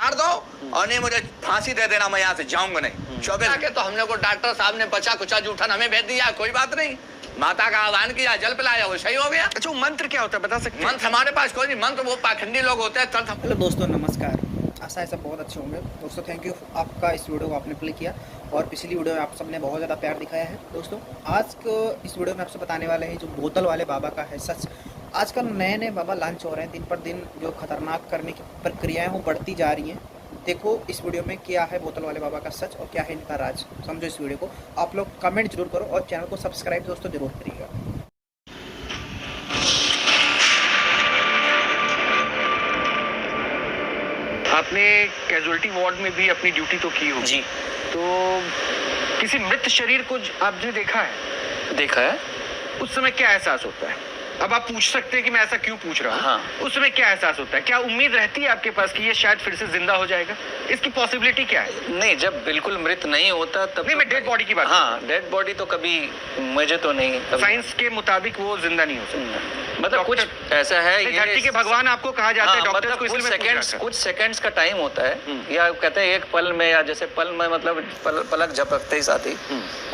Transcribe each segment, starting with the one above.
मार दो और नहीं मुझे फांसी दे देना, मैं यहाँ से जाऊंगा नहीं। 24 के तो हमने को डॉक्टर साहब ने बचा कुचा जूठन हमें भेज दिया, कोई बात नहीं, माता का आह्वान किया, जल पिलाया, वो सही हो गया। अच्छा, मंत्र क्या होता है बता सकते हैं? मंत्र हमारे पास कोई नहीं, मंत्र वो पाखंडी लोग होते हैं। हेलो दोस्तों, नमस्कार। आशा है सब बहुत अच्छे होंगे। दोस्तों थैंक यू आपका इस वीडियो को आपने प्ले किया और पिछली वीडियो में आप सबने बहुत ज़्यादा प्यार दिखाया है। दोस्तों आज को इस वीडियो में आपसे बताने वाले हैं जो बोतल वाले बाबा का है सच। आजकल नए नए बाबा लॉन्च हो रहे हैं, दिन पर दिन जो खतरनाक करने की प्रक्रियाएं वो बढ़ती जा रही हैं। देखो इस वीडियो में क्या है बोतल वाले बाबा का सच और क्या है इनका राज, समझो इस वीडियो को। आप लोग कमेंट जरूर करो और चैनल को सब्सक्राइब दोस्तों जरूर करिएगा। आपने कैजुअलिटी वार्ड में भी अपनी ड्यूटी तो की होगी जी। तो किसी मृत शरीर को आपने देखा है? देखा है। उस समय क्या एहसास होता है? अब आप पूछ सकते हैं कि मैं ऐसा क्यों पूछ रहा हूँ। हाँ। उस समय क्या एहसास होता है? क्या उम्मीद रहती है आपके पास कि ये शायद फिर से जिंदा हो जाएगा? इसकी पॉसिबिलिटी क्या है? नहीं, जब बिल्कुल मृत नहीं होता तब नहीं, मैं डेड बॉडी की बात कर हाँ, डेड बॉडी तो कभी मुझे तो नहीं। साइंस के मुताबिक वो जिंदा नहीं हो सकता। मतलब कुछ ऐसा है, ये धरती के भगवान आपको कहा जाता है, डॉक्टर्स मतलब को, इसलिए कुछ सेकंड्स का टाइम होता है, या कहते हैं एक पल में, या जैसे पल में मतलब पलक झपकते ही साथ ही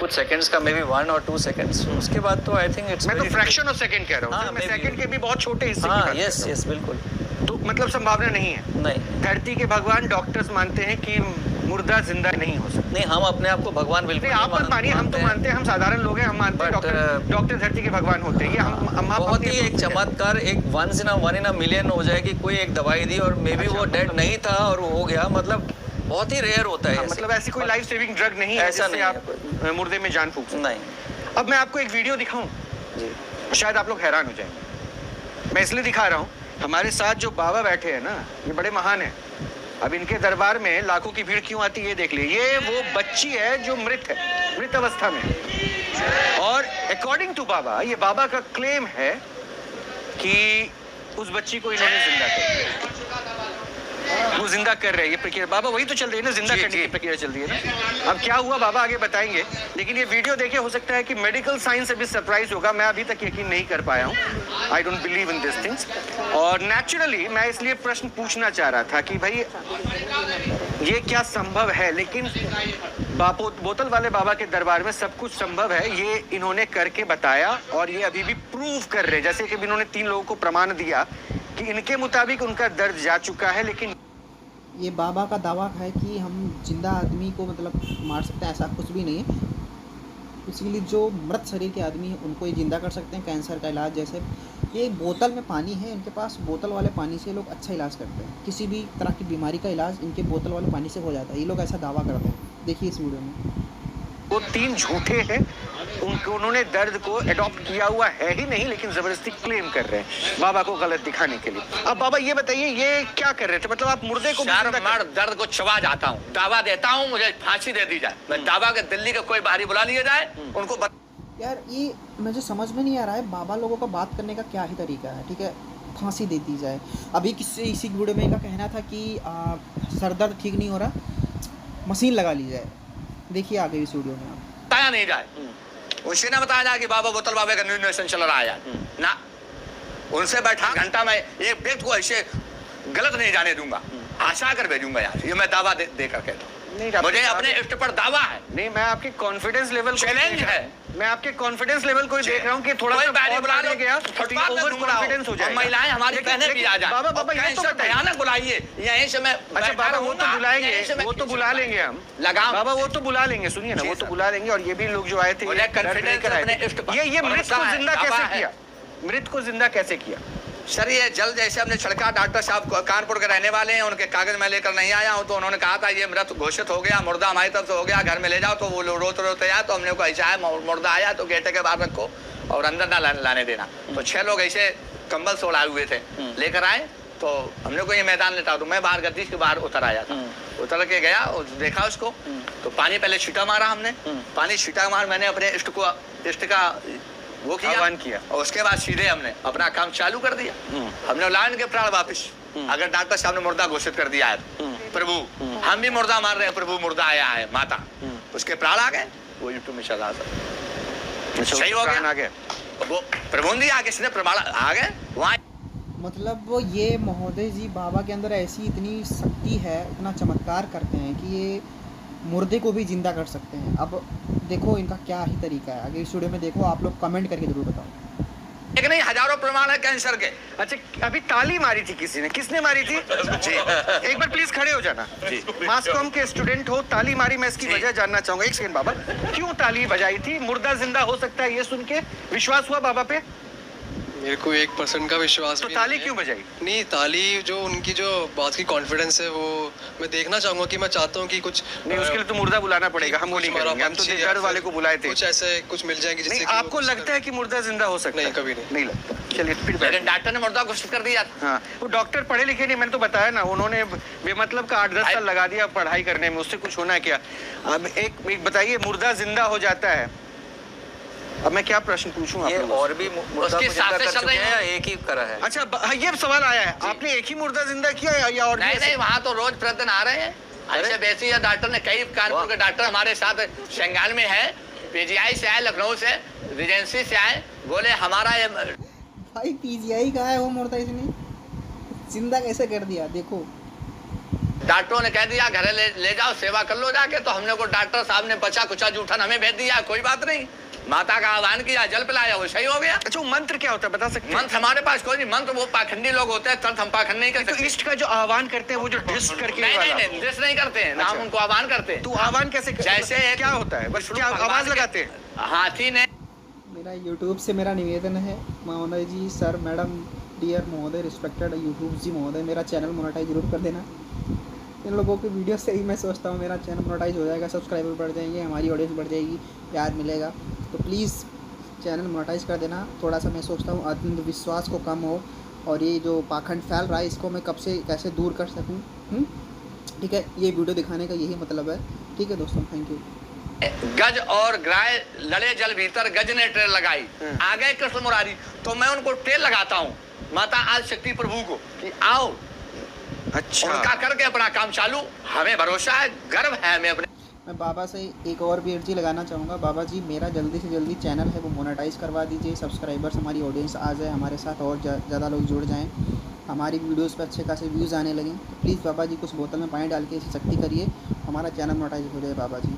कुछ सेकंड्स का, मे बी 1 और 2 सेकंड्स, उसके बाद तो आई थिंक इट्स मैं तो फ्रैक्शन ऑफ सेकंड कह रहा हूँ। मैं सेकंड के भी बहुत छोटे हिस्से की बात कर रहा हूँ। यस बिल्कुल। तो मतलब संभावना नहीं है? नहीं, धरती के भगवान डॉक्टर्स मानते हैं कि मुर्दा जिंदा नहीं हो सकता। नहीं, हम अपने आप को भगवान बिल्कुल नहीं, आप मत मानिए, हम तो मानते हैं, हम साधारण लोग हैं, हम मानते हैं डॉक्टर धरती के भगवान होते हैं। ये हम बहुत ही एक चमत्कार, एक वंस इन अ मिलियन हो जाए कि कोई एक दवाई दी और मे बी वो डेड नहीं था और वो हो गया, मतलब बहुत ही रेयर होता है। मतलब ऐसी कोई लाइफ सेविंग ड्रग नहीं है ऐसा जिससे आप मुर्दे में जान फूंक सकते? नहीं। अब मैं आपको एक वीडियो दिखाऊं, शायद आप लोग हैरान हो जाएंगे। मैं इसलिए दिखा रहा हूँ, हमारे साथ जो बाबा बैठे हैं ना, ये बड़े महान हैं। अब इनके दरबार में लाखों की भीड़ क्यों आती है ये देख लिए। ये वो बच्ची है जो मृत है, मृत अवस्था में, और अकॉर्डिंग टू बाबा, ये बाबा का क्लेम है कि उस बच्ची को इन्होंने जिंदा कर दिया। वो जिंदा कर रहे हैं, ये प्रक्रिया बाबा वही तो चल रही है ना, जिंदा करने की प्रक्रिया चल रही है ना। अब क्या हुआ बाबा आगे बताएंगे, लेकिन ये वीडियो देखे हो सकता है कि मेडिकल साइंस से भी सरप्राइज होगा। मैं अभी तक यकीन नहीं कर पाया हूँ, I don't believe in this things. और नेचुरली मैं इसलिए प्रश्न पूछना चाह रहा था कि भाई ये क्या संभव है, लेकिन बोतल वाले बाबा के दरबार में सब कुछ संभव है, ये इन्होंने करके बताया और ये अभी भी प्रूव कर रहे हैं। जैसे कि इन्होंने 3 लोगों को प्रमाण दिया कि इनके मुताबिक उनका दर्द जा चुका है, लेकिन ये बाबा का दावा है कि हम जिंदा आदमी को मतलब मार सकते हैं, ऐसा कुछ भी नहीं है। इसीलिए जो मृत शरीर के आदमी हैं उनको ये जिंदा कर सकते हैं। कैंसर का इलाज, जैसे ये बोतल में पानी है इनके पास, बोतल वाले पानी से लोग अच्छा इलाज करते हैं। किसी भी तरह की बीमारी का इलाज इनके बोतल वाले पानी से हो जाता है, ये लोग ऐसा दावा करते हैं। देखिए इस वीडियो में। वो 3 झूठे हैं, उन्होंने दर्द को अडॉप्ट किया हुआ है ही नहीं, लेकिन जबरदस्ती क्लेम कर रहे हैं बाबा को गलत दिखाने के लिए। अब बाबा ये बताइए, ये क्या कर रहे थे? मतलब आप मुर्दे को दर्द को चबा जाता हूँ, दावा देता हूँ मुझे फांसी दे दी जाए। मैं दावा के दिल्ली के कोई बाहरी बुला लिया जाए, उनको यार ये मुझे समझ में नहीं आ रहा है बाबा लोगों का बात करने का क्या ही तरीका है। ठीक है, फांसी दे दी जाए। अभी इसी वीडियो में इनका कहना था कि सर दर्द ठीक नहीं हो रहा, मशीन लगा ली जाए। देखिए आगे इस वीडियो में। आप बताया नहीं जाए, उनसे ना बताया जाए कि बाबा बोतल बाबा का न्यूनेशन चल रहा है ना, उनसे बैठा घंटा में एक व्यक्ति को ऐसे गलत नहीं जाने दूंगा, आशा कर भेजूंगा यार। ये मैं दावा देकर कहता हूँ, मुझे अपने इष्ट पर दावा है। नहीं, मैं आपके कॉन्फिडेंस लेवल चैलेंज है, मैं आपके कॉन्फिडेंस लेवल को देख रहा हूँ कि थोड़ा सा बुला ले गया ओवर कॉन्फिडेंस हो जाए। महिलाएं हमारी बहनें भी आ जाए। बाबा ये तो भयानक बुलाइए यहीं से। मैं अच्छा बाबा वो तो बुलाएंगे, वो तो बुला लेंगे हम लगा बाबा, वो तो बुला लेंगे, सुनिए ना, वो तो बुला लेंगे। और ये भी लोग जो आए थे, ये मृत को जिंदा कैसे किया? मृत को जिंदा कैसे किया? सर ये जल्द जैसे हमने छिड़का, डॉक्टर साहब कानपुर के रहने वाले हैं, उनके कागज में लेकर नहीं आया हूँ, तो उन्होंने कहा था ये मृत घोषित हो गया, मुर्दा हमारी तरफ से हो गया, घर में ले जाओ। तो वो रोते रोते आया, तो हमने को ऐसा है मुर्दा आया तो गेटे के बाहर रखो और अंदर ना लाने देना। तो 6 लोग ऐसे कंबल से उड़ाए हुए थे, लेकर आए, तो हमने को ये मैदान लेटा, तो मैं बाहर गद्दी के बाहर उतर आया था। उतर के गया और देखा उसको, तो पानी पहले छींटा मारा हमने, पानी छींटा मार, मैंने अपने इष्ट का वो किया और उसके बाद सीधे हमने अपना काम चालू कर दिया। हमने लाइन के प्राण वापिस, अगर डॉक्टर साहब ने मुर्दा घोषित कर दिया है प्रभु, हम भी मुर्दा मार रहे हैं, प्रभु मुर्दा आया है माता, उसके प्राण आ गए, वो यूट्यूब में चला था, सही हो गया। वो प्रबंधी आगे सीधे प्रमाण आ गए वहाँ। मतलब वो ये महोदय जी बाबा के अंदर ऐसी इतनी शक्ति है, इतना चमत्कार करते हैं कि ये मुर्दे को भी जिंदा कर सकते हैं। अब देखो इनका क्या ही तरीका है, आगे इस वीडियो में देखो, आप लोग कमेंट करके जरूर बताओ। एक नहीं हजारों प्रमाण है कैंसर के। अच्छा, अभी ताली मारी थी किसी ने, किसने मारी थी जी? एक बार प्लीज खड़े हो जाना जी। मास कॉम के स्टूडेंट हो, ताली मारी, मैं इसकी वजह जानना चाहूंगा। एक सेकंड बाबा, क्यों ताली बजाई थी? मुर्दा जिंदा हो सकता है ये सुन के विश्वास हुआ बाबा पे? मेरे को 1% का विश्वास तो भी ताली नहीं है। क्यों बजाई? नहीं, ताली जो उनकी जो बात की कॉन्फिडेंस है वो मैं देखना चाहूंगा कि मैं चाहता हूँ कि कुछ नहीं, उसके लिए तो मुर्दा बुलाना पड़ेगा, हम वो नहीं कुछ हमारा करेंगे, हम तो पंछी दर्द या वाले फिर को बुलाए थे। कुछ ऐसे कुछ मिल जाएंगे नहीं, जिससे कि आपको वो- लगता है कि मुर्दा जिंदा हो सकता है? नहीं, कभी नहीं। नहीं लगता। चलिए फिर बैठ। लेकिन डॉक्टर ने मुर्दा घोषित कर दिया। हाँ, वो डॉक्टर पढ़े लिखे नहीं, मैंने तो बताया ना, उन्होंने बेमतलब का 8-10 साल लगा दिया पढ़ाई करने में, उससे कुछ होना है क्या? अब एक बताइए, मुर्दा जिंदा हो जाता है, अब मैं क्या प्रश्न पूछूं आप ये लोगों से? और भी मुर्दा उसकी को जिंदा सांसें कर चल चुके रही हैं हैं। या एक ही करा है? अच्छा, ये सवाल आया है, आपने एक ही मुर्दा जिंदा किया या और भी नहीं ऐसे? नहीं, वहाँ तो रोज प्रतिदिन आ रहे हैं। ऐसे बेसी या डॉक्टर ने, कई कानपुर के डॉक्टर हमारे साथ शंगाल में है, पीजीआई से आए, लखनऊ से, रिजेंसी से आए, बोले हमारा ये भाई पीजीआई कहा है वो मुर्दा, इसने जिंदा कैसे कर दिया? देखो डॉक्टरों ने कह दिया घर ले जाओ, सेवा कर लो जाके। तो हमने को डॉक्टर साहब ने बचा कुचा जूठन हमें भेज दिया, कोई बात नहीं, माता का आह्वान किया, जल पिलाया, वो सही हो गया। अच्छा, वो मंत्र क्या होता है बता सकते हैं? मंत्र हमारे पास कोई नहीं, मंत्र वो पाखंडी लोग होते हैं, तर्थ हम पाखंड नहीं कर तो सकते। इष्ट का जो आह्वान करते हैं, वो जो ढिस करके नहीं वाला। नहीं नहीं, दृष्ट नहीं करते हैं ना, हम अच्छा। उनको आह्वान करते हैं। तू आह्वान कैसे जैसे एक क्या होता है? बस विष्णु क्या भगवान आवाज के लगाते हैं? हाथी ने मेरा यूट्यूब से मेरा निवेदन है, महोदय जी, सर, मैडम, डियर महोदय, रिस्पेक्टेड यूट्यूब जी महोदय, मेरा चैनल मोनेटाइज जरूर कर देना। इन लोगों की वीडियो से ही मैं सोचता हूँ मेरा चैनल मोनेटाइज हो जाएगा, सब्सक्राइबर बढ़ जाएंगे, हमारी ऑडियंस बढ़ जाएगी, प्यार मिलेगा। तो प्लीज़ चैनल मोनेटाइज कर देना। थोड़ा सा मैं सोचता हूँ अंधविश्वास को कम हो, और ये जो पाखंड फैल रहा है इसको मैं कब से कैसे दूर कर सकूँ। ठीक है, ये वीडियो दिखाने का यही मतलब है। ठीक है दोस्तों, थैंक यू। गज और ग्राय लड़े जल भीतर, गज ने ट्रेल लगाई, आ गए कृष्ण मुरारी, तो मैं उनको ट्रेल लगाता हूँ माता आज शक्ति प्रभु को कि आओ, अच्छा, उनका करके अपना काम चालू। हमें भरोसा है, गर्व है हमें अपने। मैं बाबा से एक और भी अर्जी लगाना चाहूँगा, बाबा जी मेरा जल्दी से जल्दी चैनल है वो मोनेटाइज करवा दीजिए, सब्सक्राइबर्स, हमारी ऑडियंस आ जाए हमारे साथ, और ज़्यादा लोग जुड़ जाएं, हमारी वीडियोस पे अच्छे खासे व्यूज़ आने लगें। तो प्लीज़ बाबा जी कुछ बोतल में पानी डाल के इसे शक्ति करिए, हमारा चैनल मोनेटाइज हो जाए बाबा जी।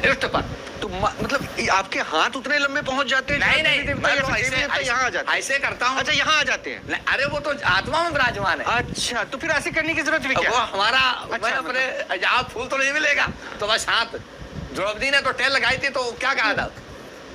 इष्ट पर तो मतलब आपके हाथ उतने लंबे पहुंच जाते हैं? नहीं नहीं, देवता मैं या तो फिर देवी देवता यहाँ आ जाते हैं? ऐसे करता हूँ। अच्छा, यहाँ आ जाते हैं। नहीं, अरे वो तो आत्मा में विराजमान है। अच्छा, तो फिर ऐसे करने की जरूरत भी क्या? वो हमारा अच्छा, मैं अपने यहाँ फूल तो नहीं मिलेगा, तो बस हाथ, द्रौपदी ने तो टेल लगाई थी, तो क्या कहा था,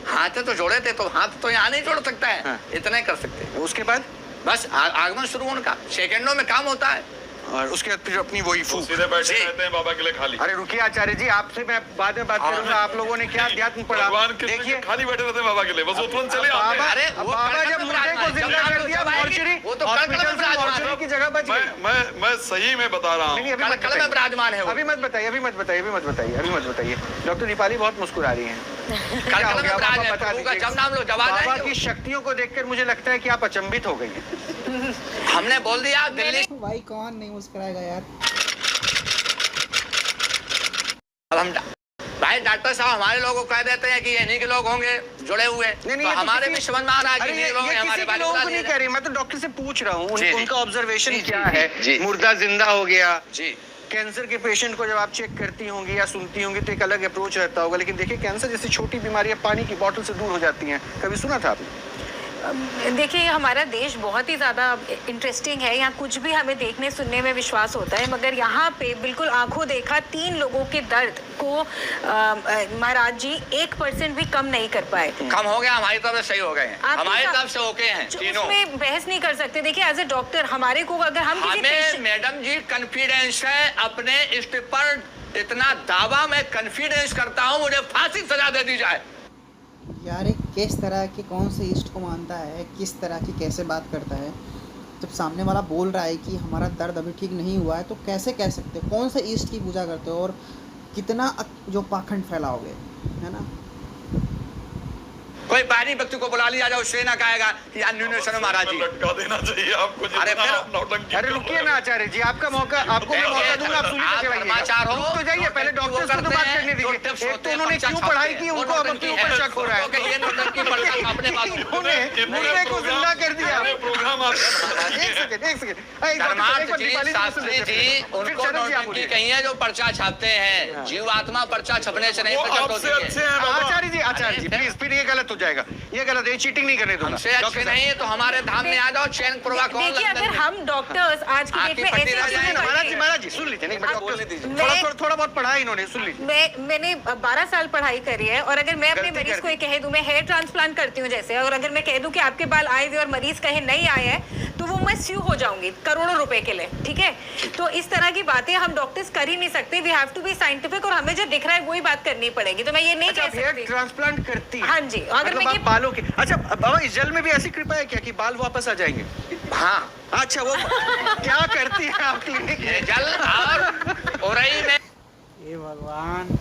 हाथ तो जोड़े थे, तो हाथ तो यहाँ नहीं जोड़ सकता है। हाँ। इतना ही कर सकते हैं। उसके बाद बस आगमन शुरू उनका सेकंडों में काम होता है। और उसके बाद फिर अपनी वही फूक। सीधे बैठे जी। रहते हैं बाबा के लिए खाली। अरे रुकिए आचार्य जी, आपसे मैं बाद में बात करूंगा। आप लोगों ने क्या अध्यात्म पढ़ा? भगवान के देखिए, खाली बैठे रहते हैं बाबा के लिए, बस वो तुरंत चले आते बाबा हैं। अरे वो बाबा कड़कड़ जब में मुर्दे को विराजमान है, जिंदा जब कर दिया, जब आएगी, मॉर्चरी वो तो कड़कड़ में हॉस्पिटल से विराजमान मॉर्चरी है। की जगह बच गई। मैं सही में बता रहा नहीं, हूँ। अभी मत कड़कड़ में बताइए। विराजमान है वो। अभी मत बताइए, अभी मत बताइए, अभी मत बताइए, अभी मत बताइए। डॉक्टर दीपाली बहुत मुस्कुरा रही हैं। क्या कड़कड़ हो में गया? विराजमान बाबा है, बता प्रभु का दीजिए। जब नाम लो, जवाब बाबा आएंगे की शक्तियों को देखकर मुझे लगता है कि आप अचंभित हो गई हैं। हमने बोल दिया दिल्ली। भाई कौन नहीं मुस्कुराएगा यार। अब हम भाई डॉक्टर साहब हमारे लोगों को कह देते हैं कि ये इन्हीं के लोग होंगे जुड़े हुए, नहीं, तो ये तो हमारे किसी- भी समझ में आ रहा है कि अरे इन्हीं के लोग हैं, ये हमारे किसी के बारे लोगों को में नहीं कह रही, मैं तो डॉक्टर से पूछ रहा हूँ जी, जी। उनका ऑब्जर्वेशन जी, क्या जी, है। जी। मुर्दा जिंदा हो गया, जी। कैंसर के पेशेंट को जब आप चेक करती होंगी या सुनती होंगी तो एक अलग अप्रोच रहता होगा, लेकिन देखिए कैंसर जैसी छोटी बीमारियां पानी की बोतल से दूर हो जाती हैं। कभी सुना था आपने? देखिए, हमारा देश बहुत ही ज़्यादा इंटरेस्टिंग है, यहाँ कुछ भी हमें देखने सुनने में विश्वास होता है, मगर यहाँ पे बिल्कुल आंखों देखा 3 लोगों के दर्द को महाराज जी 1% भी कम नहीं कर पाए। कम हो गया, हमारी तरफ से सही हो गए हैं, आपके हमारी साथ- तरफ से ओके हैं तीनों। उसमें बहस नहीं कर सकते। देखिए, एज ए डॉक्टर हमारे को अगर हम किसी हमें patient- मैडम जी कॉन्फिडेंस है अपने इस पर, इतना दावा मैं कॉन्फिडेंस करता हूँ, मुझे फांसी सजा दे दी जाए। यार ये किस तरह के कौन से इष्ट को मानता है, किस तरह की कैसे बात करता है। जब सामने वाला बोल रहा है कि हमारा दर्द अभी ठीक नहीं हुआ है, तो कैसे कह सकते हो, कौन से इष्ट की पूजा करते हो, और कितना जो पाखंड फैलाओगे, है ना। कोई बाहरी व्यक्ति को बुला लिया जाए, उससे ना कहेगा कि अन्य महाराज जी लटका देना चाहिए आपको। अरे जितना फिर- आप नौटंकी अरे रुकिए ना आचार्य जी, आपका मौका, आपको मैं मौका दूंगा, आप सुनिए आप कर्मचार हो, रुक तो जाइए, पहले डॉक्टर से तो बात करने दीजिए। एक तो उन्होंने क्यों पढ़ाई की, उनको अब अपने ऊपर शक हो रहा है। ये नौटंकी पर्चा अपने पास उन्होंने मुर्दे को जिंदा कर दिया। प्रोग्राम आप एक सेकंड, एक सेकंड। एक बार धर्मार्थ जी, दीपाली जी को सुन शास्त्री लेते जी, हैं। फिर उनको शरद जी आप नौटंकी बोलिए। कही है जो पर्चा छापते हैं। जीवात्मा पर्चा छपने से नहीं वो प्रकट आपसे होती अच्छे है। हैं बाबा। आचार्य जी प्लीज, फिर ये गलत हो जाएगा, ये गलत है, चीटिंग नहीं करने दूंगा। हमसे अच्छे नहीं है तो हमारे धाम में आ जाओ, चैन पूर्वक कौन देखिए, लगता अगर है? हम डॉक्टर्स आज की डेट आपकी में पट्टी ऐसे रह चीजें जाएगी। महाराज जी, पढ़ें- महाराज जी सुन लीजिए, नहीं, आप डॉक्टर मैं- थोड़ा बहुत पढ़ा इन्होंने, सुन लीजिए। मैंने 12 साल पढ़ाई करी है, और अगर मैं अपने गलती मरीज कर को ये कह दूं, मैं हेयर ट्रांसप्लांट करती हूँ जैसे, और अगर मैं कह दूं कि आपके बाल आए हुए और मरीज कहे नहीं आए हैं, तो वो मैं स्यू हो जाऊंगी करोड़ों रुपए के लिए, ठीक है? तो इस तरह की बातें हम डॉक्टर्स कर ही नहीं सकते। We have to be scientific, और हमें जो दिख रहा है वही बात करनी पड़ेगी। तो मैं ये नहीं अच्छा, कह हेयर सकती। ट्रांसप्लांट करती है? हाँ जी, अगर मतलब मैं आप ये- बालों के, अच्छा बाबा इस जल में भी ऐसी कृपा है क्या कि बाल वापस आ जाएंगे? हाँ, अच्छा, वो क्या करती है आप क्लिनिक ये में? जल और ओरई में हे भगवान,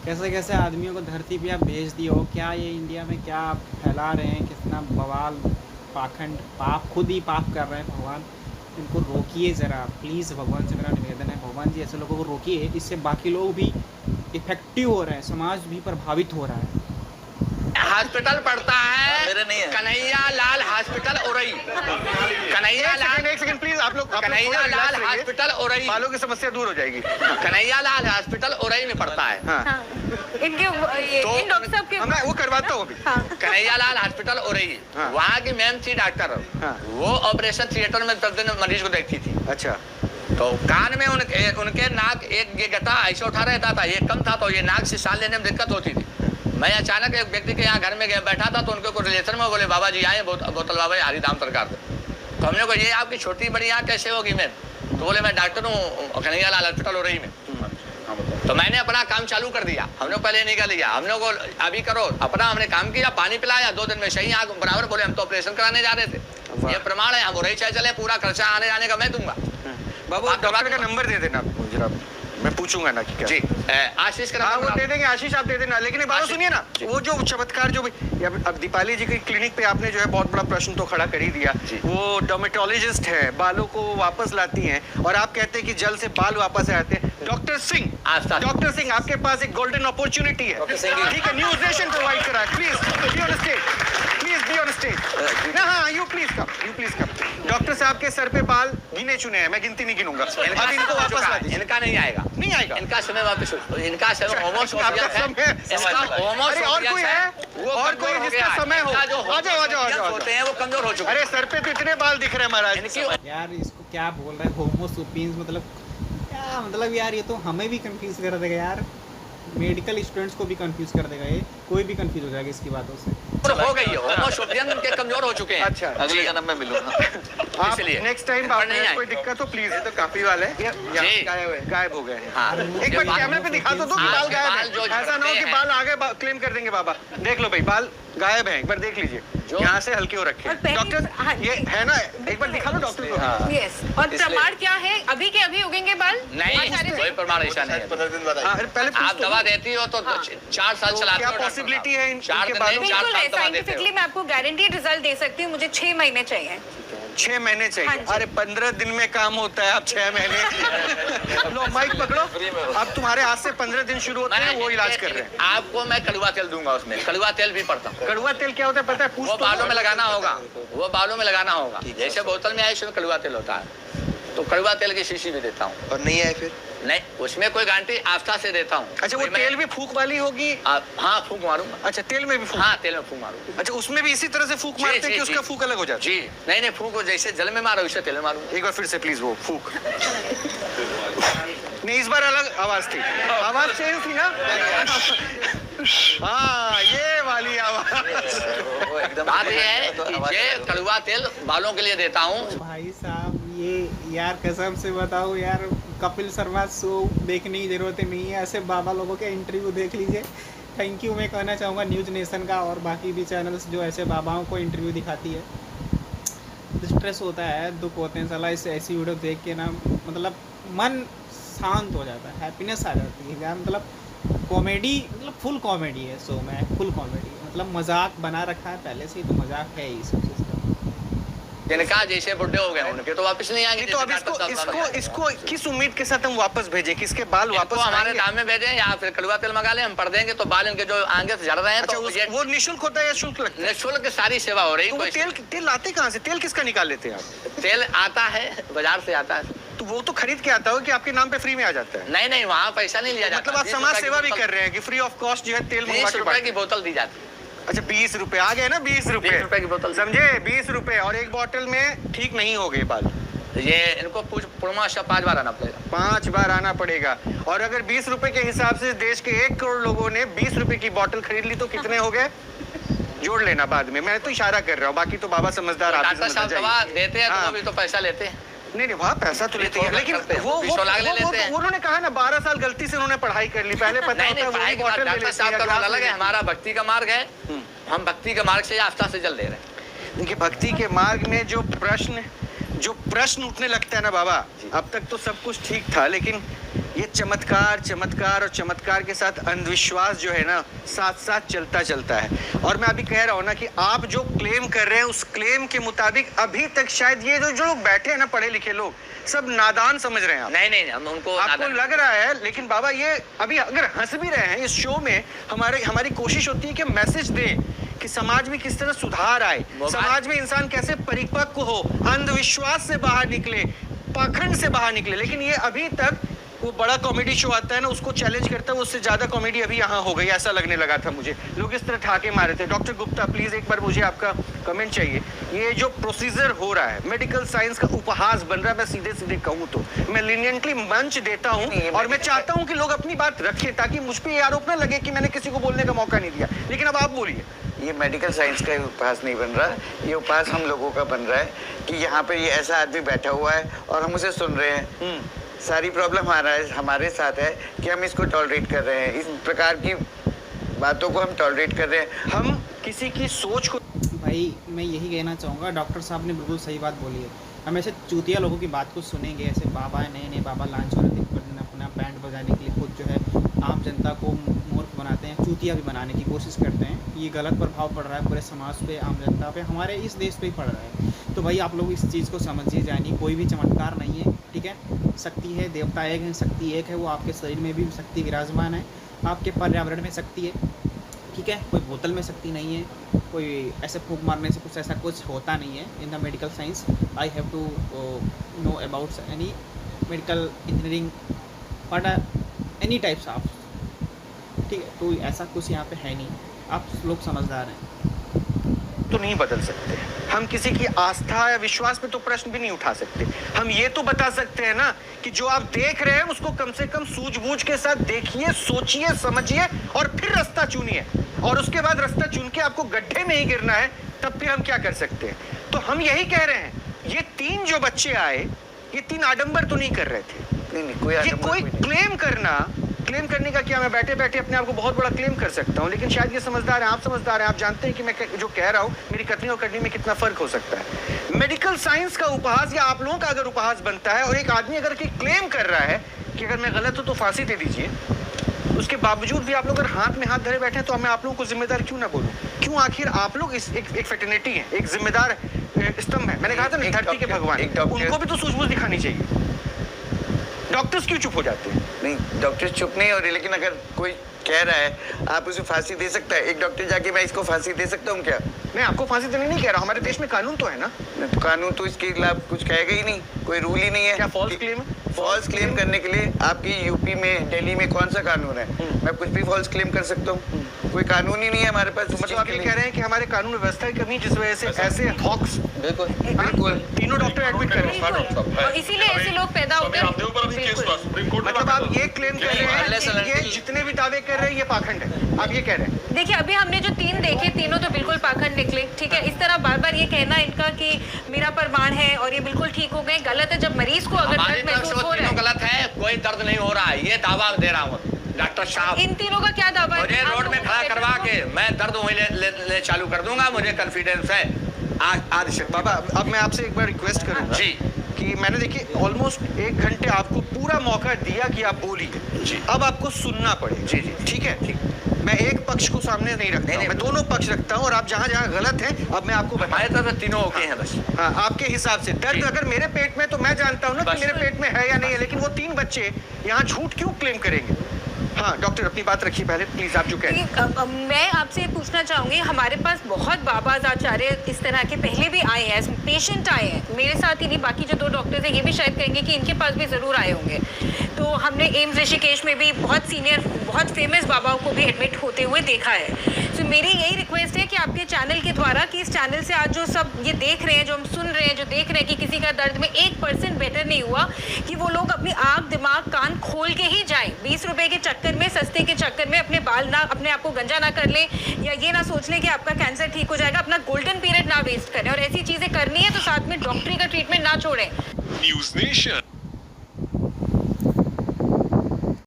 कैसे कैसे आदमियों को धरती पे आप भेज दिए हो। क्या ये इंडिया में क्या आप फैला रहे हैं, कितना बवाल, पाखंड, पाप, खुद ही पाप कर रहे हैं। भगवान इनको रोकिए ज़रा प्लीज़, भगवान से मेरा निवेदन है, भगवान जी ऐसे लोगों को रोकिए, इससे बाकी लोग भी इफेक्टिव हो रहे हैं, समाज भी प्रभावित हो रहा है। हॉस्पिटल पड़ता है, मेरे नहीं है। कन्हैया लाल हॉस्पिटल ओरई, कन्हैया लाल, एक सेकंड प्लीज, आप लोग कन्हैया लाल हॉस्पिटल ओरई, बालों की समस्या दूर हो जाएगी। कन्हैया लाल हॉस्पिटल ओरई में पड़ता है। हाँ, हाँ, इनके तो- इन डॉक्टर साहब के मैं वो करवाता हूँ अभी। हाँ, कन्हैया लाल हॉस्पिटल ओरई, हाँ। वहाँ की मैम थी डॉक्टर, हाँ। वो ऑपरेशन थिएटर में प्रतिदिन मरीज को देखती थी। अच्छा, तो कान में उनके नाक एक ये गता ऐसे उठा रहता था, ये कम था, तो ये नाक से सांस लेने में दिक्कत होती थी। मैं अचानक एक व्यक्ति के यहाँ घर में गया बैठा था, तो उनके को रिलेशन में बोले बाबा जी आए, बोतल बाबा हरिदाम सरकार से। तो हमने को ये आपकी छोटी बड़ी यहाँ कैसे होगी मैम? तो बोले मैं डॉक्टर हूँ कन्हैया लाल हॉस्पिटल हो रही में। तो मैंने अपना काम चालू कर दिया, हम लोग पहले निकल लिया, हम लोग को अभी करो अपना, हमने काम किया, पानी पिलाया, 2 दिन में सही आग बराबर। बोले हम तो ऑपरेशन कराने जा रहे थे, ये प्रमाण है, हम हो रही चाहे चले, पूरा खर्चा आने जाने का मैं दूंगा। बाबू आप डॉक्टर का करवा- नंबर दे देना आपको जरा, मैं पूछूंगा ना कि क्या। जी आशीष का हाँ, नंबर वो दे देंगे, आशीष आप दे देना। लेकिन एक बात आशीष- सुनिए ना, जी। वो जो चमत्कार जो अब दीपाली जी की क्लिनिक पे आपने जो है बहुत बड़ा प्रश्न तो खड़ा कर ही दिया। जी। वो डर्मेटोलॉजिस्ट है, बालों को वापस लाती हैं, और आप कहते हैं कि जल से बाल वापस आते हैं। डॉक्टर सिंह, आस्था। डॉक्टर सिंह, आपके पास एक गोल्डन अपॉर्चुनिटी है। डॉक्टर सिंह जी। ठीक है, न्यूज नेशन प्रोवाइड करा है। Please be on stage, please be on stage. ना, हाँ, यू प्लीज कम। डॉक्टर साहब के सर पे बाल गिने चुने हैं, मैं गिनती नहीं गिनूंगा। अब इनको वापस ला दीजिए। इनका नहीं आएगा, नहीं आएगा। इनका समय वापस, इनका समय होमोसोफिया आपका है, समय- इसका अरे और होमोसोफिया कोई है? वो और कमजोर कोई हो जिसका गया है। समय हो? इनका जो आ जाओ, आ जाओ, आ जाओ। होते हैं वो कमजोर हो चुके हैं। अरे सर पे तो इतने बाल दिख रहे हैं महाराज। इनकी यार इसको क्या बोल रहे हैं, होमोसोपियंस, मतलब क्या मतलब यार, ये तो हमें भी कंफ्यूज कर देगा यार, मेडिकल स्टूडेंट्स को भी कंफ्यूज कर देगा, ये कोई भी कंफ्यूज हो जाएगा इसकी बातों से। हो गई है, होमोसोफिया इनके कमजोर हो चुके हैं। अच्छा, अगले जन्म में मिलूंगा। आप इसलिए। नेक्स्ट टाइम पर नहीं आए। कोई दिक्कत हो प्लीज, ये तो काफी वाले जी। गायब हो गए हैं। हाँ। एक बार कैमरे पे दिखा तो दो कि हाँ, बाल गायब बाल जो है। ऐसा ना हो झड़ते कि हैं। बाल आगे क्लेम कर देंगे बाबा। देख लो भाई, बाल गायब हैं, एक बार देख लीजिए, जो- यहाँ से हल्के हो रखे और हैं। पहली- हाँ डॉक्टर जी। ये है ना, एक बार दिखा लो डॉक्टर को। यस, और प्रमाण क्या है? अभी के अभी उगेंगे बाल? नहीं, आचार्य जी? कोई प्रमाण ऐसा नहीं है। 15 दिन बाद हाँ, अरे पहले आप पूछ तो दवा लो। देती हो तो 4 साल तो चलाते क्या हो डॉक्टर possibility साहब। है इन- 4 इनके दिन बालों नहीं, में? 4 बिल्कुल है, साल दवा देते साइंटिफिकली हो। मैं आपको गारंटी रिजल्ट दे सकती हूँ, मुझे 6 महीने चाहिए। 6 महीने चाहिए। हाँ जी। अरे 15 दिन में काम होता है, आप 6 महीने। लो माइक पकड़ो, अब तुम्हारे हाथ से 15 दिन शुरू होते हैं, वो इलाज कर रहे हैं। आपको मैं कड़वा तेल दूंगा, उसमें कड़वा तेल भी पड़ता है। कड़वा तेल क्या होता है पता है? पूछ वो तो बालों लो। में लगाना होगा, वो बालों में लगाना होगा। जैसे बोतल में आए उसमें कड़वा तेल होता है, तो कड़वा तेल की शीशी भी देता हूँ। और नहीं आए फिर? नहीं, उसमें कोई गारंटी आस्था से देता हूँ। अच्छा, वो कोई मैं- तेल भी फूक वाली होगी? हाँ, फूक मारूंगा। अच्छा, तेल में भी फूक? हाँ, तेल में फूक मारूंगा। अच्छा, उसमें भी इसी तरह से फूक जी, मारते हैं जी, कि उसका जी। फूक अलग हो जाता जी नहीं, फूक जैसे जल में मारो वैसे तेल में मारूंगा। है? एक बार फिर से प्लीज वो फूक। नहीं, इस बार अलग आवाज थी, आवाज चेंज थी ना। हाँ, ये वाली आवाज। वो एकदम बात ये है कि ये कड़वा तेल बालों के लिए देता हूँ। भाई साहब ये यार कसम से बताओ यार, कपिल शर्मा शो देखने की ज़रूरत नहीं है, ऐसे बाबा लोगों के इंटरव्यू देख लीजिए। थैंक यू मैं कहना चाहूँगा न्यूज़ नेशन का और बाकी भी चैनल्स जो ऐसे बाबाओं को इंटरव्यू दिखाती है। स्ट्रेस होता है, दुख होते हैं, साला इस ऐसी वीडियो देख के ना मतलब मन शांत हो जाता है, हैप्पीनेस आ जाती है यार। मतलब कॉमेडी मतलब फुल कॉमेडी है शो में, फुल कॉमेडी मतलब मजाक बना रखा है पहले से ही, तो मजाक है ही सब चीज़ का। जिनका जैसे बुढ़े हो गए उनके तो वापस नहीं आएंगे। नहीं तो अब इसको किस उम्मीद के साथ हम वापस भेजें, किसके बाल वापस हमारे आएंगे? दाम में भेजें या फिर कड़वा तेल मंगा लें, हम पढ़ देंगे तो बाल इनके जो आगे से झड़ रहे हैं। अच्छा, तो वो निःशुल्क होता है या शुल्क लगता है? निःशुल्क सारी सेवा हो रही तो वो है। तेल लाते कहाँ से? तेल किसका निकाल लेते हैं आप? तेल आता है बाजार से आता है। तो वो तो खरीद के आता हो कि आपके नाम पे फ्री में आ जाता है? नहीं, वहाँ पैसा नहीं लिया जाता। मतलब आप समाज सेवा भी कर रहे हैं कि फ्री ऑफ कॉस्ट जो है तेल मंगवा 20 के रुपए बांट- की बोतल दी जाती है। अच्छा 20 रुपए आ गए ना, 20 रुपए 20 रुपए की बोतल। समझे? 20 रुपए और एक बोतल में ठीक नहीं हो गए बाल, ये इनको पूर्णमास 5 बार आना पड़ेगा। 5 बार आना पड़ेगा। और अगर 20 रुपए के हिसाब से देश के 1 करोड़ लोगों ने 20 रुपए की बोतल खरीद ली तो कितने हो गए? जोड़ लेना बाद में, मैं तो इशारा कर रहा हूँ, बाकी तो बाबा समझदार आप ही डॉक्टर साहब समझ दवा जाइए। देते हैं तो हाँ। वो भी तो पैसा लेते हैं। नहीं वहाँ पैसा तो लेते हैं, थोड़ा लेकिन करते हैं, वो 20 लाख ले लेते हैं। उन्होंने कहा ना 12 साल गलती से उन्होंने पढ़ाई कर ली, पहले पता नहीं, होता है पढ़ाई वही के बाद बोतल ले डॉक्टर लेते साहब हैं, का ग्लास रोल अलग ले है। लेते हमारा भक्ति का मार्ग है, हम भक्ति के मार्ग से आस्था से चल दे रहे हैं। हैं। देखिए भक्ति के मार्ग में जो प्रश्न उठने लगता है ना बाबा, अब तक तो सब कुछ ठीक था, लेकिन ये चमत्कार और चमत्कार के साथ अंधविश्वास जो है ना साथ साथ चलता है। और मैं अभी कह रहा हूँ ना कि आप जो क्लेम कर रहे हैं उस क्लेम के मुताबिक अभी तक शायद ये जो लोग बैठे हैं ना पढ़े लिखे लोग सब नादान समझ रहे हैं आप। नहीं, हम उनको आपको लग रहा है, लेकिन बाबा ये अभी अगर हंस भी रहे हैं इस शो में, हमारी कोशिश होती है कि मैसेज दें कि समाज में किस तरह सुधार आए, समाज में इंसान कैसे परिपक्व हो, अंधविश्वास से बाहर निकले, पाखंड से बाहर निकले। लेकिन ये अभी तक वो बड़ा कॉमेडी शो आता है ना उसको चैलेंज करता है, उससे ज्यादा कॉमेडी अभी यहाँ हो गई, ऐसा लगने लगा था मुझे। लोग इस तरह ठाके मारे थे। डॉक्टर गुप्ता प्लीज एक बार मुझे आपका कमेंट चाहिए। ये जो प्रोसीजर हो रहा है, मेडिकल साइंस का उपहास बन रहा है, मैं सीधे सीधे कहूँ तो मैं लीनियंटली मंच देता हूँ और मैं चाहता हूँ कि लोग अपनी बात रखें ताकि मुझ पर ये आरोप ना लगे कि मैंने किसी को बोलने का मौका नहीं दिया। लेकिन अब आप बोलिए। ये मेडिकल साइंस का उपहास नहीं बन रहा, ये उपहास हम लोगों का बन रहा है कि यहाँ पे ये ऐसा आदमी बैठा हुआ है और हम उसे सुन रहे हैं। सारी प्रॉब्लम हमारे साथ है कि हम इसको टॉलरेट कर रहे हैं, इस प्रकार की बातों को हम टॉलरेट कर रहे हैं। हम किसी की सोच को भाई मैं यही कहना चाहूँगा, डॉक्टर साहब ने बिल्कुल सही बात बोली है। हम ऐसे चूतिया लोगों की बात को सुनेंगे, ऐसे बाबा नए बाबा लांच हो रहे थे अपना बैंड बजाने के लिए, खुद जो है आम जनता को मूर्ख बनाते हैं, चूतिया भी बनाने की कोशिश करते हैं। ये गलत प्रभाव पड़ रहा है पूरे समाज पे, आम जनता पे, हमारे इस देश पे ही पड़ रहा है। तो भाई आप लोग इस चीज़ को समझिए, जानिए, कोई भी चमत्कार नहीं है, ठीक है। शक्ति है, देवता एक है, शक्ति एक है, वो आपके शरीर में भी शक्ति विराजमान है, आपके पर्यावरण में शक्ति है, ठीक है। कोई बोतल में शक्ति नहीं है, कोई ऐसे फूंक मारने से कुछ ऐसा कुछ होता नहीं है। In the medical science I have to know about any medical engineering but any types of, ठीक है। तो ऐसा कुछ यहाँ पे है नहीं, आप लोग समझदार हैं। तो नहीं बदल सकते, हम किसी की आस्था या विश्वास पे तो प्रश्न भी नहीं उठा सकते। हम ये तो बता सकते हैं ना कि जो आप देख रहे हैं उसको कम से कम सूझबूझ के साथ देखिए, सोचिए, समझिए और फिर रास्ता चुनिए। और उसके बाद रास्ता चुन के आपको गड्ढे में ही गिरना है, तब फिर हम क्या कर सकते हैं। तो हम यही कह रहे हैं, ये 3 जो बच्चे आए, ये 3 आडंबर तो नहीं कर रहे थे। नहीं, कोई क्लेम करने का क्या, मैं बैठे बैठे अपने आप को बहुत बड़ा क्लेम कर सकता हूँ, लेकिन शायद ये समझदार है, आप समझदार हैं, आप जानते हैं कि मैं जो कह रहा हूँ मेरी कथनी और करनी में कितना फर्क हो सकता है। मेडिकल साइंस का उपहास या आप लोगों का अगर उपहास बनता है और एक आदमी अगर क्लेम कर रहा है कि अगर मैं गलत हूँ तो फांसी दे दीजिए, उसके बावजूद भी आप लोग अगर हाथ में हाथ धरे बैठे तो मैं आप लोगों को जिम्मेदार क्यों ना बोलूं? क्यों? आखिर आप लोग एक फेटर्निटी है, एक जिम्मेदार स्तंभ है। मैंने कहा था ना धरती के भगवान, उनको भी तो सूझबूझ दिखानी चाहिए। डॉक्टर्स क्यों चुप हो जाते हैं? नहीं, डॉक्टर चुप नहीं हो रहे, लेकिन अगर कोई कह रहा है आप उसे फांसी दे सकता है, एक डॉक्टर जाके मैं इसको फांसी दे सकता हूँ क्या? मैं आपको फांसी देने नहीं कह रहा, हमारे देश में कानून तो है ना। तो कानून तो इसके खिलाफ कुछ कहेगा ही नहीं, कोई रूल ही नहीं है। क्या फॉल्स क्लेम? फॉल्स क्लेम करने के लिए आपकी यूपी में, दिल्ली में कौन सा कानून है? मैं कुछ भी फॉल्स क्लेम कर सकता हूँ, कोई कानून ही नहीं है हमारे पास। मतलब आप ये कह रहे हैं कि हमारे कानून व्यवस्था की कमी, जिस वजह से ऐसे हॉक्स बिल्कुल 3 डॉक्टर एडमिट कर रहे हैं और इसीलिए ऐसे लोग पैदा होते हैं। मतलब आप ये क्लेम कर रहे हैं कि ये जितने भी दावे कर रहे हैं ये पाखंड है, आप ये कह रहे हैं? देखिए अभी हमने जो 3 देखे, तीनों तो बिल्कुल पाखंड निकले, ठीक है। इस तरह बार बार ये कहना इनका कि मेरा प्रमाण है और ये बिल्कुल ठीक हो गए, गलत है। जब मरीज को अगर हमारी दर्द तरफ से महसूस वो हो रहा तीनों है, गलत है, कोई दर्द नहीं हो रहा है, ये दावा दे रहा हूँ डॉक्टर साहब। इन तीनों का क्या दावा है? मुझे आप रोड में लोगों खड़ा को करवा के मैं दर्द वहीं ले चालू कर दूंगा, मुझे कॉन्फिडेंस है। आज बाबा अब मैं आपसे एक बार रिक्वेस्ट करूंगा जी, कि मैंने देखिए ऑलमोस्ट 1 घंटे आपको पूरा मौका दिया कि आप बोलिए जी। अब आपको सुनना पड़ेगा। जी, जी। ठीक है, ठीक। मैं एक पक्ष को सामने नहीं रखता हूं, नहीं। मैं दोनों पक्ष रखता हूं और आप जहां जहां गलत हैं अब मैं आपको हमारे बताऊं। तरफ से तीनों ओके हैं बस। हाँ, आपके हिसाब से दर्द जी। अगर मेरे पेट में तो मैं जानता हूँ ना कि बस। मेरे पेट में है या नहीं है, लेकिन वो 3 बच्चे यहाँ झूठ क्यों क्लेम करेंगे? हाँ डॉक्टर अपनी बात रखिए पहले प्लीज, आप जो कह रहे हैं। मैं आपसे पूछना चाहूंगी, हमारे पास बहुत बाबाज आचार्य इस तरह के पहले भी आए हैं, पेशेंट आए हैं, मेरे साथ ही नहीं बाकी जो 2 डॉक्टर्स हैं ये भी शायद कहेंगे कि इनके पास भी ज़रूर आए होंगे। तो हमने एम्स ऋषिकेश में भी बहुत सीनियर बहुत फेमस बाबाओं को भी एडमिट होते हुए देखा है। तो मेरी यही रिक्वेस्ट है कि आपके चैनल के द्वारा कि इस चैनल से आज जो सब ये देख रहे हैं, जो हम सुन रहे हैं, जो देख रहे हैं कि किसी का दर्द में 1% बेटर नहीं हुआ, कि वो लोग अपनी आँख दिमाग कान खोल के ही जाएं। 20 रुपए के चक्कर में, सस्ते के चक्कर में अपने बाल ना, अपने आप को गंजा ना कर लें, या ये ना सोच लें कि आपका कैंसर ठीक हो जाएगा। अपना गोल्डन पीरियड ना वेस्ट करें, और ऐसी चीज़ें करनी है तो साथ में डॉक्टरी का ट्रीटमेंट ना छोड़ें। News nation.